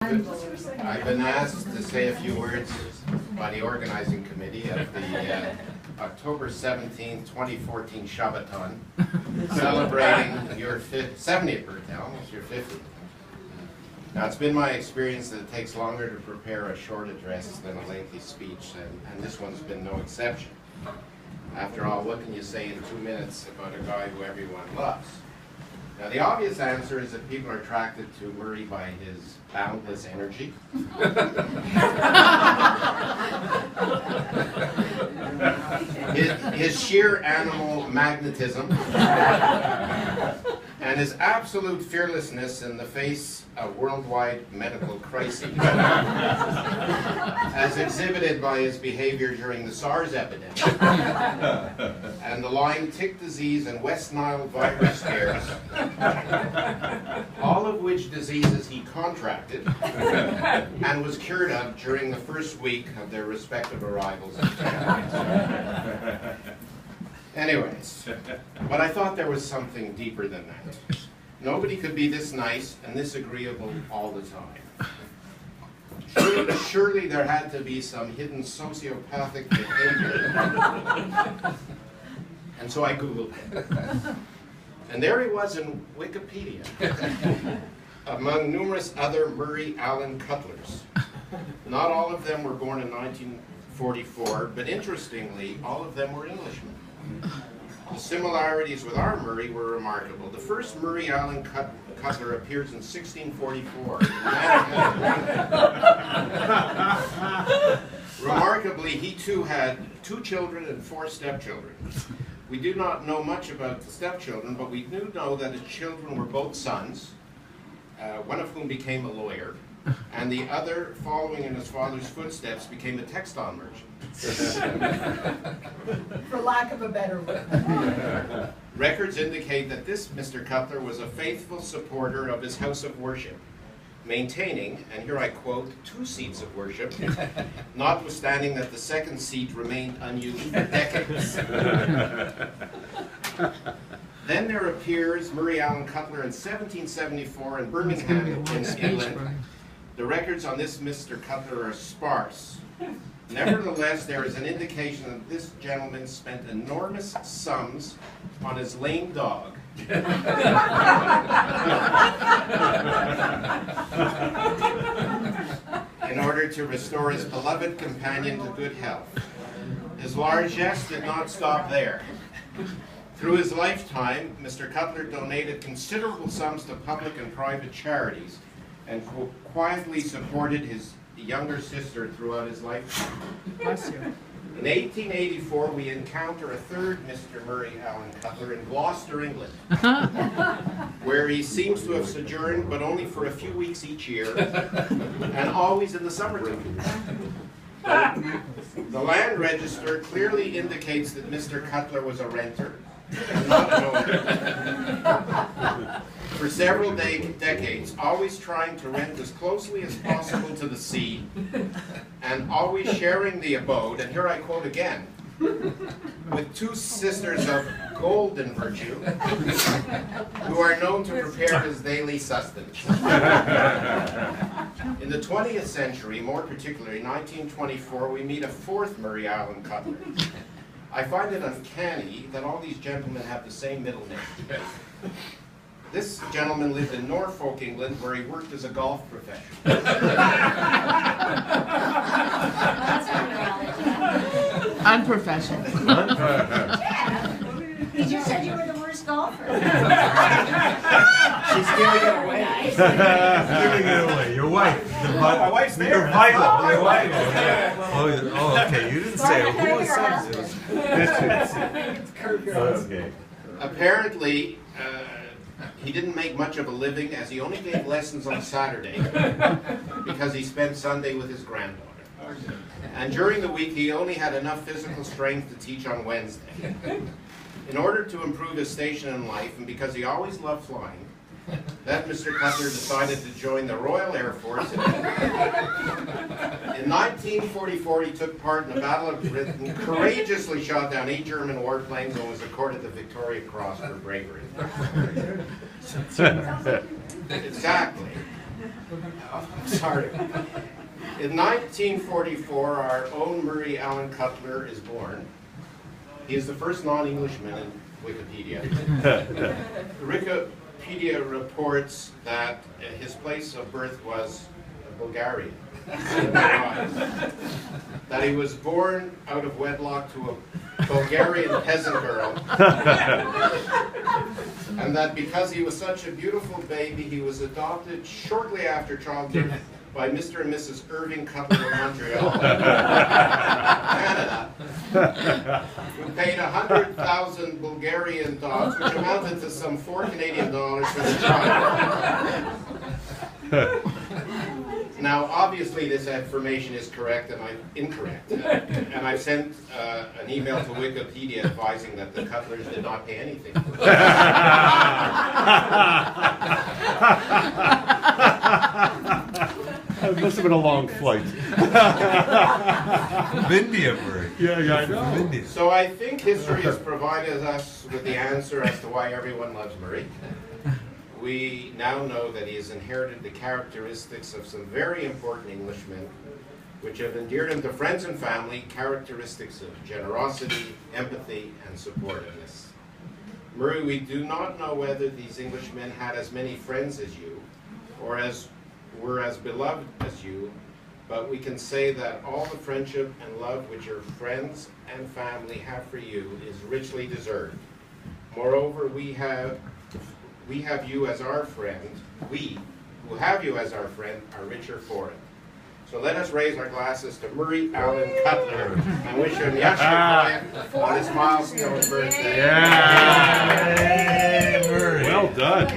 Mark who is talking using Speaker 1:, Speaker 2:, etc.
Speaker 1: I've been asked to say a few words by the organizing committee of the October 17th, 2014 Shabbaton, celebrating your 70th birthday, almost your 50th. Now, it's been my experience that it takes longer to prepare a short address than a lengthy speech, and this one's been no exception. After all, what can you say in 2 minutes about a guy who everyone loves? Now, the obvious answer is that people are attracted to Murray by his boundless energy. his sheer animal magnetism, and his absolute fearlessness in the face of worldwide medical crises, as exhibited by his behavior during the SARS epidemic, and the Lyme tick disease and West Nile virus scares, all of which diseases he contracted and was cured of during the first week of their respective arrivals in Canada. Anyways, but I thought there was something deeper than that. Nobody could be this nice and this agreeable all the time. Surely there had to be some hidden sociopathic behavior. And so I Googled it. And there he was in Wikipedia, among numerous other Murray Allen Cuttlers. Not all of them were born in 1944, but interestingly, all of them were Englishmen. The similarities with our Murray were remarkable. The first Murray Allen Cuttler appears in 1644. Remarkably, he too had 2 children and 4 stepchildren. We do not know much about the stepchildren, but we do know that his children were both sons, one of whom became a lawyer, and the other, following in his father's footsteps, became a textile merchant.
Speaker 2: For lack of a better word.
Speaker 1: Records indicate that this Mr. Cuttler was a faithful supporter of his house of worship, maintaining, and here I quote, 2 seats of worship, notwithstanding that the second seat remained unused for decades. Then there appears Murray Allen Cuttler in 1774 in Birmingham, in England. The records on this Mr. Cuttler are sparse. Nevertheless, there is an indication that this gentleman spent enormous sums on his lame dog. In order to restore his beloved companion to good health. His largesse did not stop there. Through his lifetime, Mr. Cuttler donated considerable sums to public and private charities and quietly supported his younger sister throughout his lifetime.
Speaker 2: Bless you.
Speaker 1: In 1884, we encounter a third Mr. Murray Allen Cuttler in Gloucester, England, where he seems to have sojourned, but only for a few weeks each year, and always in the summertime. The land register clearly indicates that Mr. Cuttler was a renter, and not an owner. For several decades, always trying to rent as closely as possible to the sea, and always sharing the abode, and here I quote again, with 2 sisters of golden virtue, who are known to prepare his daily sustenance. In the 20th century, more particularly 1924, we meet a 4th Murray Allen Cuttler. I find it uncanny that all these gentlemen have the same middle name. This gentleman lived in Norfolk, England, where he worked as a golf professional.
Speaker 2: Unprofessional.
Speaker 3: He just said you were the worst golfer.
Speaker 1: She's giving it away.
Speaker 4: Giving it away. Your wife.
Speaker 1: My wife's there.
Speaker 4: Your vital. Your wife. Oh, okay. You didn't say who was that? Okay.
Speaker 1: Apparently, he didn't make much of a living, as he only gave lessons on Saturday because he spent Sunday with his granddaughter. And during the week, he only had enough physical strength to teach on Wednesday. In order to improve his station in life, and because he always loved flying, that Mr. Cuttler decided to join the Royal Air Force. In 1944, he took part in the Battle of Britain, courageously shot down 8 German warplanes, and was accorded the Victoria Cross for bravery. Exactly. Sorry. In 1944, our own Murray Allen Cuttler is born. He is the first non-Englishman in Wikipedia. Wikipedia reports that his place of birth was Bulgaria. That he was born out of wedlock to a Bulgarian peasant girl. And that because he was such a beautiful baby, he was adopted shortly after childbirth by Mr. and Mrs. Irving Cuttler of Montreal, Canada, who paid 100,000 Bulgarian dollars, which amounted to some $4 Canadian for the child. Now, obviously, this information is correct and incorrect. And I've sent an email to Wikipedia advising that the Cuttlers did not pay anything.
Speaker 5: It must have been a long flight.
Speaker 4: From India, Murray.
Speaker 5: Yeah, I know.
Speaker 4: From India.
Speaker 1: So I think history has provided us with the answer as to why everyone loves Murray. We now know that he has inherited the characteristics of some very important Englishmen, which have endeared him to friends and family, characteristics of generosity, empathy, and supportiveness. Murray, we do not know whether these Englishmen had as many friends as you, or were as beloved as you, but we can say that all the friendship and love which your friends and family have for you is richly deserved. Moreover, we have you as our friend. We, who have you as our friend, are richer for it. So let us raise our glasses to Murray Allen Cuttler and wish him Yashir on his milestone birthday.
Speaker 5: Yeah.
Speaker 4: Yay, Murray.
Speaker 5: Well done.